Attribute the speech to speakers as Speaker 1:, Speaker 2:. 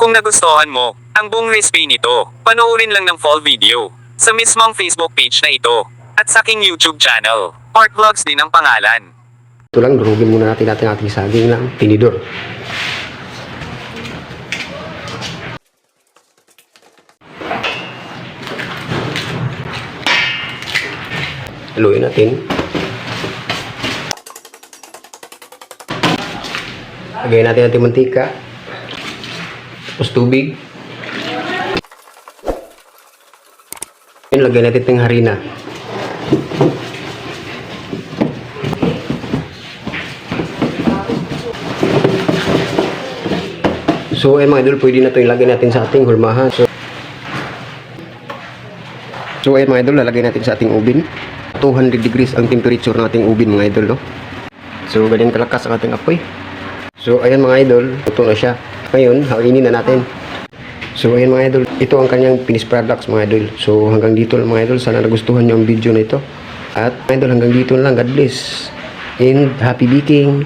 Speaker 1: Kung nagustuhan mo ang buong recipe nito, panoorin lang ng full video sa mismong Facebook page na ito at sa aking YouTube channel. Art Vlogs din ang pangalan.
Speaker 2: Ito lang, durugin muna natin ating saging ng tinidor. Haluin natin. Lagyan natin ating mantika. Tapos tubig. Lagyan natin ng harina. So ayan mga idol, pwede na ito ilagay natin sa ating hulmahan. So ayan mga idol, lalagay natin sa ating oven. 200 degrees ang temperature ng ating oven mga idol, no? So ganyan kalakas ang ating apoy. So ayan mga idol, ito na siya. Ngayon, hainin na natin. So ayan mga idol, ito ang kanyang finished products mga idol. So hanggang dito lang mga idol, sana nagustuhan nyo ang video na ito. At mga idol, hanggang dito lang. God bless and happy baking.